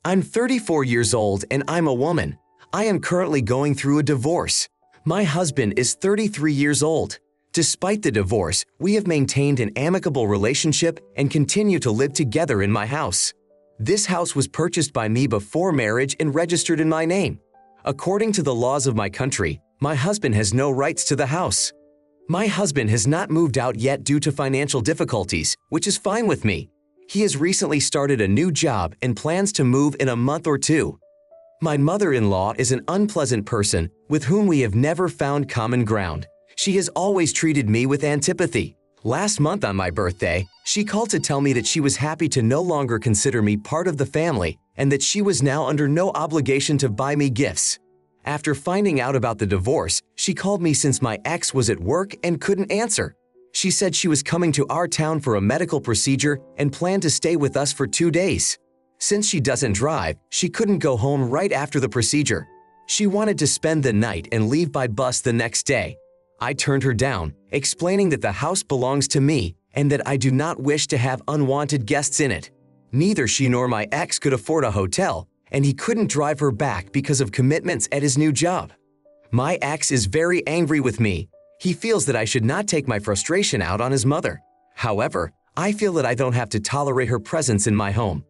I'm 34 years old and I'm a woman. I am currently going through a divorce. My husband is 33 years old. Despite the divorce, we have maintained an amicable relationship and continue to live together in my house. This house was purchased by me before marriage and registered in my name. According to the laws of my country, my husband has no rights to the house. My husband has not moved out yet due to financial difficulties, which is fine with me. He has recently started a new job and plans to move in a month or two. My mother-in-law is an unpleasant person with whom we have never found common ground. She has always treated me with antipathy. Last month on my birthday, she called to tell me that she was happy to no longer consider me part of the family and that she was now under no obligation to buy me gifts. After finding out about the divorce, she called me since my ex was at work and couldn't answer. She said she was coming to our town for a medical procedure and planned to stay with us for 2 days. Since she doesn't drive, she couldn't go home right after the procedure. She wanted to spend the night and leave by bus the next day. I turned her down, explaining that the house belongs to me and that I do not wish to have unwanted guests in it. Neither she nor my ex could afford a hotel, and he couldn't drive her back because of commitments at his new job. My ex is very angry with me. He feels that I should not take my frustration out on his mother. However, I feel that I don't have to tolerate her presence in my home.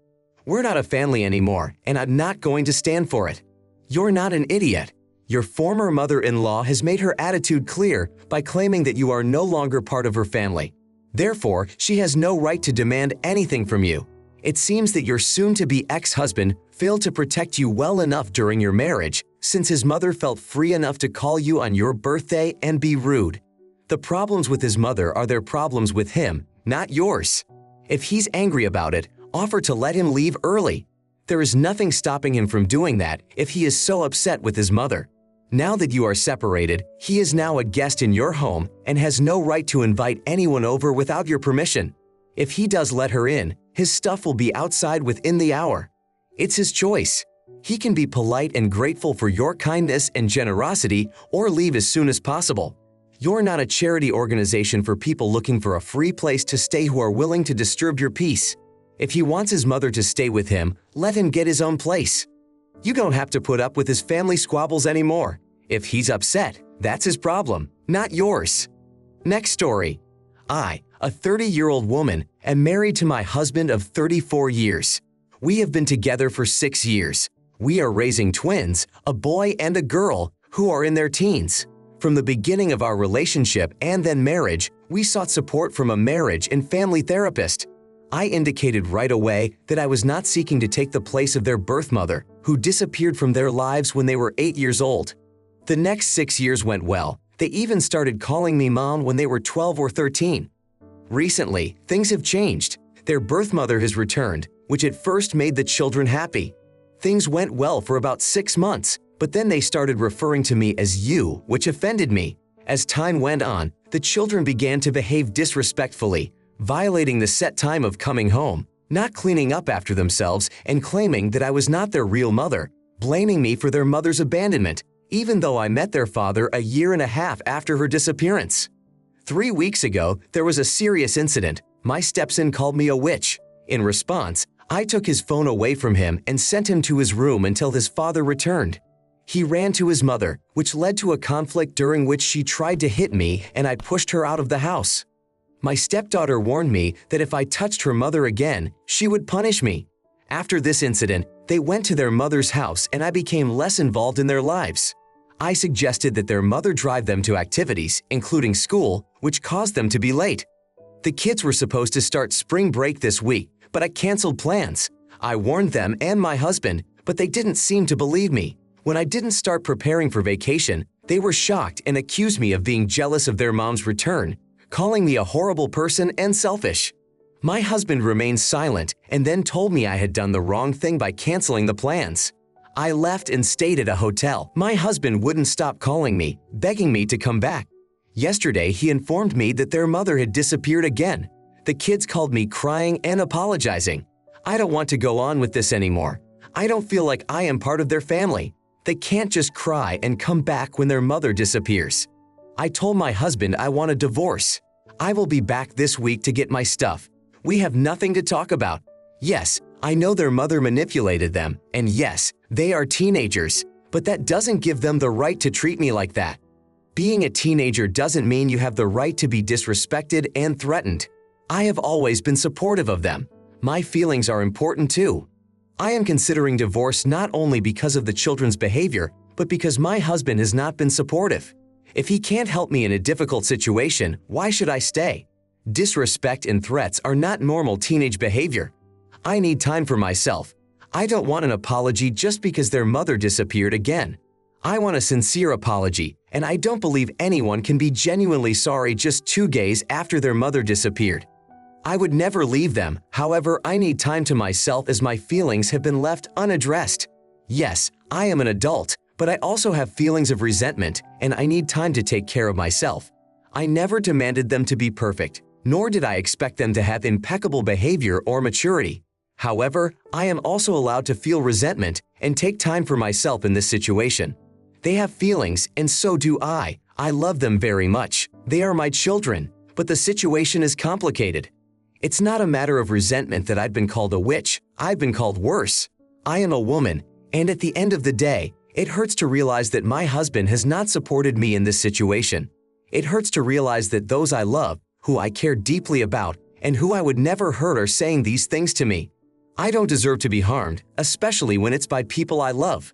We're not a family anymore, and I'm not going to stand for it. You're not an idiot. Your former mother-in-law has made her attitude clear by claiming that you are no longer part of her family. Therefore, she has no right to demand anything from you. It seems that your soon-to-be ex-husband failed to protect you well enough during your marriage, since his mother felt free enough to call you on your birthday and be rude. The problems with his mother are their problems with him, not yours. If he's angry about it, offer to let him leave early. There is nothing stopping him from doing that if he is so upset with his mother. Now that you are separated, he is now a guest in your home and has no right to invite anyone over without your permission. If he does let her in, his stuff will be outside within the hour. It's his choice. He can be polite and grateful for your kindness and generosity or leave as soon as possible. You're not a charity organization for people looking for a free place to stay who are willing to disturb your peace. If he wants his mother to stay with him, let him get his own place. You don't have to put up with his family squabbles anymore. If he's upset, that's his problem, not yours. Next story. I, a 30-year-old woman, am married to my husband of 34 years. We have been together for 6 years. We are raising twins, a boy and a girl, who are in their teens. From the beginning of our relationship and then marriage, we sought support from a marriage and family therapist. I indicated right away that I was not seeking to take the place of their birth mother, who disappeared from their lives when they were 8 years old. The next 6 years went well. They even started calling me mom when they were 12 or 13. Recently, things have changed. Their birth mother has returned, which at first made the children happy. Things went well for about 6 months, but then they started referring to me as you, which offended me. As time went on, the children began to behave disrespectfully, violating the set time of coming home, not cleaning up after themselves, and claiming that I was not their real mother, blaming me for their mother's abandonment, even though I met their father a year and a half after her disappearance. 3 weeks ago, there was a serious incident. My stepson called me a witch. In response, I took his phone away from him and sent him to his room until his father returned. He ran to his mother, which led to a conflict during which she tried to hit me and I pushed her out of the house. My stepdaughter warned me that if I touched her mother again, she would punish me. After this incident, they went to their mother's house and I became less involved in their lives. I suggested that their mother drive them to activities, including school, which caused them to be late. The kids were supposed to start spring break this week, but I canceled plans. I warned them and my husband, but they didn't seem to believe me. When I didn't start preparing for vacation, they were shocked and accused me of being jealous of their mom's return, calling me a horrible person and selfish. My husband remained silent and then told me I had done the wrong thing by canceling the plans. I left and stayed at a hotel. My husband wouldn't stop calling me, begging me to come back. Yesterday, he informed me that their mother had disappeared again. The kids called me crying and apologizing. I don't want to go on with this anymore. I don't feel like I am part of their family. They can't just cry and come back when their mother disappears. I told my husband I want a divorce. I will be back this week to get my stuff. We have nothing to talk about. Yes, I know their mother manipulated them, and yes, they are teenagers, but that doesn't give them the right to treat me like that. Being a teenager doesn't mean you have the right to be disrespected and threatened. I have always been supportive of them. My feelings are important too. I am considering divorce not only because of the children's behavior, but because my husband has not been supportive. If he can't help me in a difficult situation, why should I stay? Disrespect and threats are not normal teenage behavior. I need time for myself. I don't want an apology just because their mother disappeared again. I want a sincere apology, and I don't believe anyone can be genuinely sorry just 2 days after their mother disappeared. I would never leave them, however, I need time to myself as my feelings have been left unaddressed. Yes, I am an adult, but I also have feelings of resentment, and I need time to take care of myself. I never demanded them to be perfect, nor did I expect them to have impeccable behavior or maturity. However, I am also allowed to feel resentment and take time for myself in this situation. They have feelings, and so do I. I love them very much. They are my children, but the situation is complicated. It's not a matter of resentment that I've been called a witch. I've been called worse. I am a woman, and at the end of the day, it hurts to realize that my husband has not supported me in this situation. It hurts to realize that those I love, who I care deeply about, and who I would never hurt are saying these things to me. I don't deserve to be harmed, especially when it's by people I love.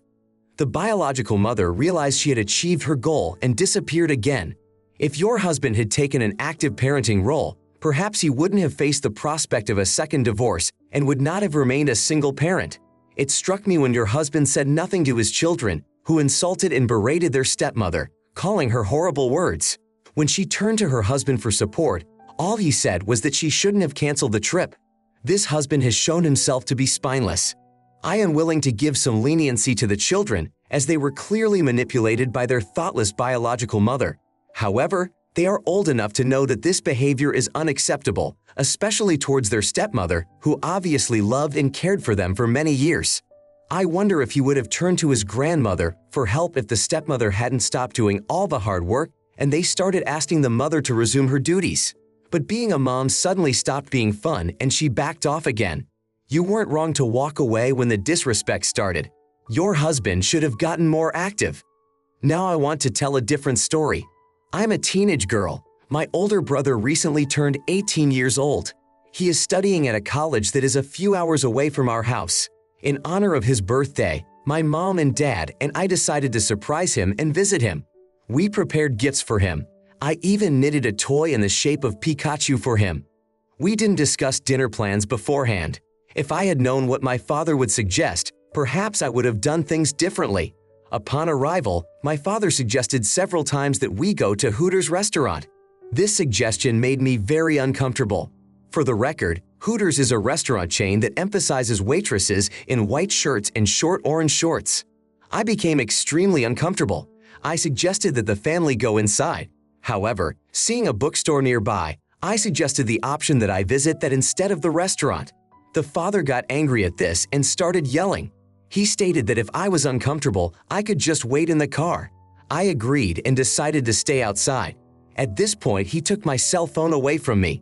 The biological mother realized she had achieved her goal and disappeared again. If your husband had taken an active parenting role, perhaps he wouldn't have faced the prospect of a second divorce and would not have remained a single parent. It struck me when your husband said nothing to his children, who insulted and berated their stepmother, calling her horrible words. When she turned to her husband for support, all he said was that she shouldn't have canceled the trip. This husband has shown himself to be spineless. I am willing to give some leniency to the children, as they were clearly manipulated by their thoughtless biological mother. However, they are old enough to know that this behavior is unacceptable, especially towards their stepmother, who obviously loved and cared for them for many years. I wonder if he would have turned to his grandmother for help if the stepmother hadn't stopped doing all the hard work and they started asking the mother to resume her duties. But being a mom suddenly stopped being fun and she backed off again. You weren't wrong to walk away when the disrespect started. Your husband should have gotten more active. Now I want to tell a different story. I'm a teenage girl. My older brother recently turned 18 years old. He is studying at a college that is a few hours away from our house. In honor of his birthday, my mom and dad and I decided to surprise him and visit him. We prepared gifts for him. I even knitted a toy in the shape of Pikachu for him. We didn't discuss dinner plans beforehand. If I had known what my father would suggest, perhaps I would have done things differently. Upon arrival, my father suggested several times that we go to Hooters restaurant. This suggestion made me very uncomfortable. For the record, Hooters is a restaurant chain that emphasizes waitresses in white shirts and short orange shorts. I became extremely uncomfortable. I suggested that the family go inside. However, seeing a bookstore nearby, I suggested the option that I visit that instead of the restaurant. The father got angry at this and started yelling. He stated that if I was uncomfortable, I could just wait in the car. I agreed and decided to stay outside. At this point, he took my cell phone away from me.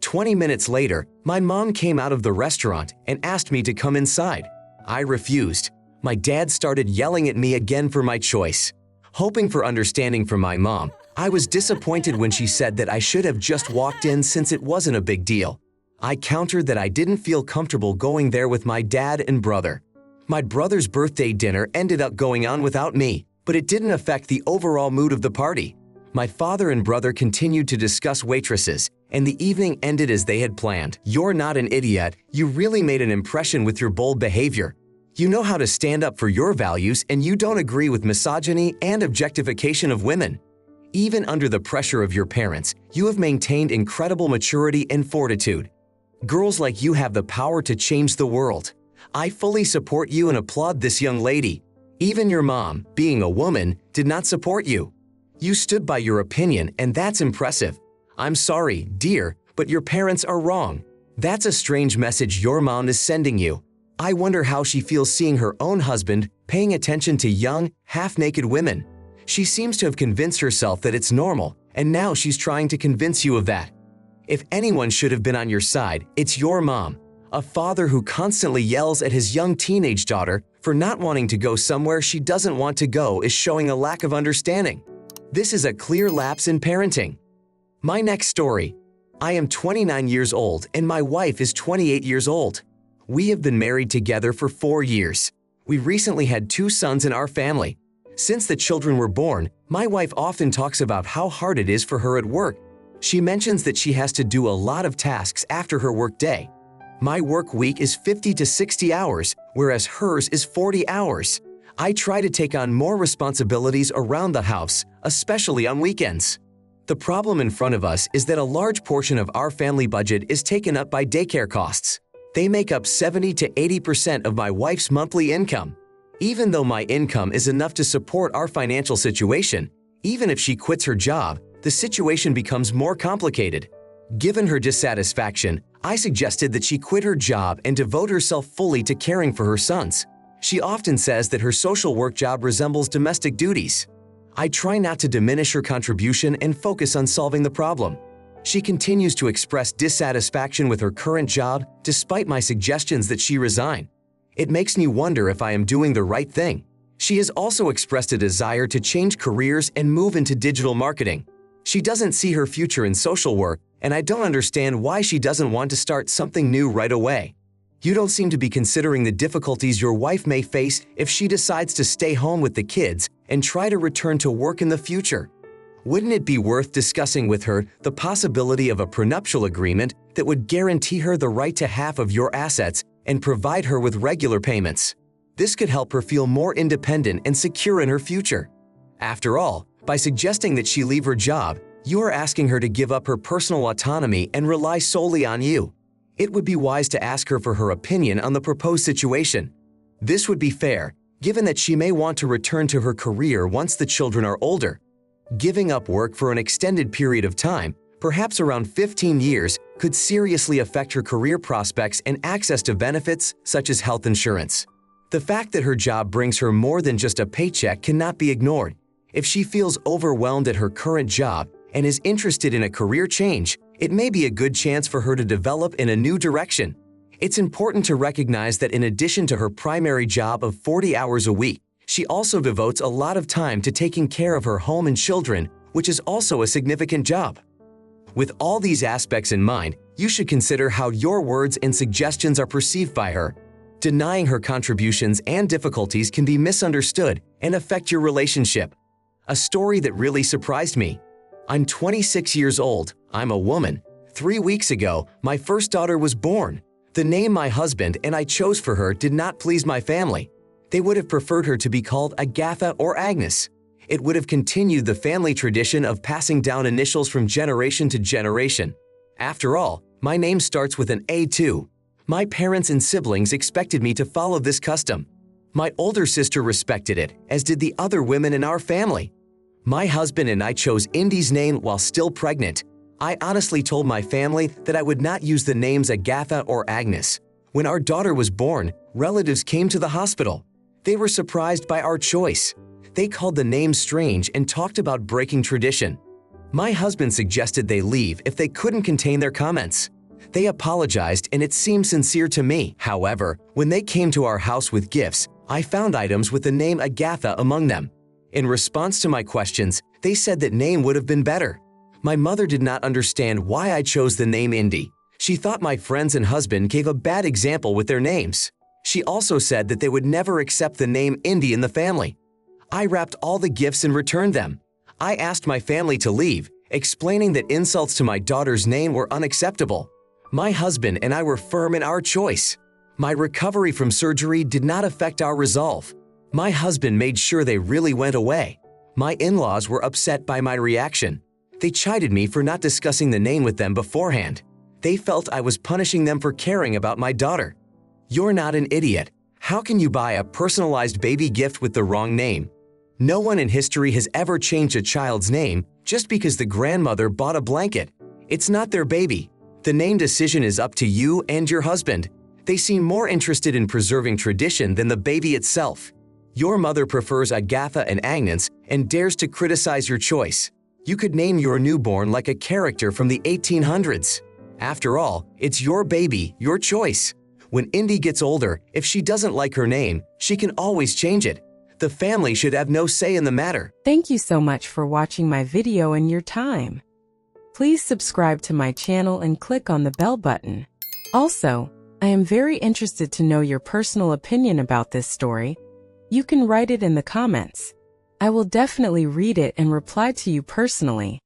20 minutes later, my mom came out of the restaurant and asked me to come inside. I refused. My dad started yelling at me again for my choice. Hoping for understanding from my mom, I was disappointed when she said that I should have just walked in since it wasn't a big deal. I countered that I didn't feel comfortable going there with my dad and brother. My brother's birthday dinner ended up going on without me, but it didn't affect the overall mood of the party. My father and brother continued to discuss waitresses, and the evening ended as they had planned. You're not an idiot. You really made an impression with your bold behavior. You know how to stand up for your values, and you don't agree with misogyny and objectification of women. Even under the pressure of your parents, you have maintained incredible maturity and fortitude. Girls like you have the power to change the world. I fully support you and applaud this young lady. Even your mom, being a woman, did not support you. You stood by your opinion, and that's impressive. I'm sorry, dear, but your parents are wrong. That's a strange message your mom is sending you. I wonder how she feels seeing her own husband paying attention to young, half-naked women. She seems to have convinced herself that it's normal, and now she's trying to convince you of that. If anyone should have been on your side, it's your mom. A father who constantly yells at his young teenage daughter for not wanting to go somewhere she doesn't want to go is showing a lack of understanding. This is a clear lapse in parenting. My next story. I am 29 years old and my wife is 28 years old. We have been married together for 4 years. We recently had 2 sons in our family. Since the children were born, my wife often talks about how hard it is for her at work. She mentions that she has to do a lot of tasks after her work day. My work week is 50 to 60 hours, whereas hers is 40 hours. I try to take on more responsibilities around the house, especially on weekends. The problem in front of us is that a large portion of our family budget is taken up by daycare costs. They make up 70 to 80% of my wife's monthly income. Even though my income is enough to support our financial situation, even if she quits her job, the situation becomes more complicated. Given her dissatisfaction, I suggested that she quit her job and devote herself fully to caring for her sons. She often says that her social work job resembles domestic duties. I try not to diminish her contribution and focus on solving the problem. She continues to express dissatisfaction with her current job despite my suggestions that she resign. It makes me wonder if I am doing the right thing. She has also expressed a desire to change careers and move into digital marketing. She doesn't see her future in social work, and I don't understand why she doesn't want to start something new right away. You don't seem to be considering the difficulties your wife may face if she decides to stay home with the kids and try to return to work in the future. Wouldn't it be worth discussing with her the possibility of a prenuptial agreement that would guarantee her the right to half of your assets and provide her with regular payments? This could help her feel more independent and secure in her future. After all, by suggesting that she leave her job, you are asking her to give up her personal autonomy and rely solely on you. It would be wise to ask her for her opinion on the proposed situation. This would be fair, given that she may want to return to her career once the children are older. Giving up work for an extended period of time, perhaps around 15 years, could seriously affect her career prospects and access to benefits such as health insurance. The fact that her job brings her more than just a paycheck cannot be ignored. If she feels overwhelmed at her current job and is interested in a career change, it may be a good chance for her to develop in a new direction. It's important to recognize that in addition to her primary job of 40 hours a week, she also devotes a lot of time to taking care of her home and children, which is also a significant job. With all these aspects in mind, you should consider how your words and suggestions are perceived by her. Denying her contributions and difficulties can be misunderstood and affect your relationship. A story that really surprised me. I'm 26 years old. I'm a woman. 3 weeks ago, my first daughter was born. The name my husband and I chose for her did not please my family. They would have preferred her to be called Agatha or Agnes. It would have continued the family tradition of passing down initials from generation to generation. After all, my name starts with an A too. My parents and siblings expected me to follow this custom. My older sister respected it, as did the other women in our family. My husband and I chose Indy's name while still pregnant. I honestly told my family that I would not use the names Agatha or Agnes. When our daughter was born, relatives came to the hospital. They were surprised by our choice. They called the name strange and talked about breaking tradition. My husband suggested they leave if they couldn't contain their comments. They apologized and it seemed sincere to me. However, when they came to our house with gifts, I found items with the name Agatha among them. In response to my questions, they said that name would have been better. My mother did not understand why I chose the name Indy. She thought my friends and husband gave a bad example with their names. She also said that they would never accept the name Indy in the family. I wrapped all the gifts and returned them. I asked my family to leave, explaining that insults to my daughter's name were unacceptable. My husband and I were firm in our choice. My recovery from surgery did not affect our resolve. My husband made sure they really went away. My in-laws were upset by my reaction. They chided me for not discussing the name with them beforehand. They felt I was punishing them for caring about my daughter. You're not an idiot. How can you buy a personalized baby gift with the wrong name? No one in history has ever changed a child's name just because the grandmother bought a blanket. It's not their baby. The name decision is up to you and your husband. They seem more interested in preserving tradition than the baby itself. Your mother prefers Agatha and Agnes and dares to criticize your choice. You could name your newborn like a character from the 1800s. After all, it's your baby, your choice. When Indy gets older, if she doesn't like her name, she can always change it. The family should have no say in the matter. Thank you so much for watching my video and your time. Please subscribe to my channel and click on the bell button. Also, I am very interested to know your personal opinion about this story. You can write it in the comments. I will definitely read it and reply to you personally.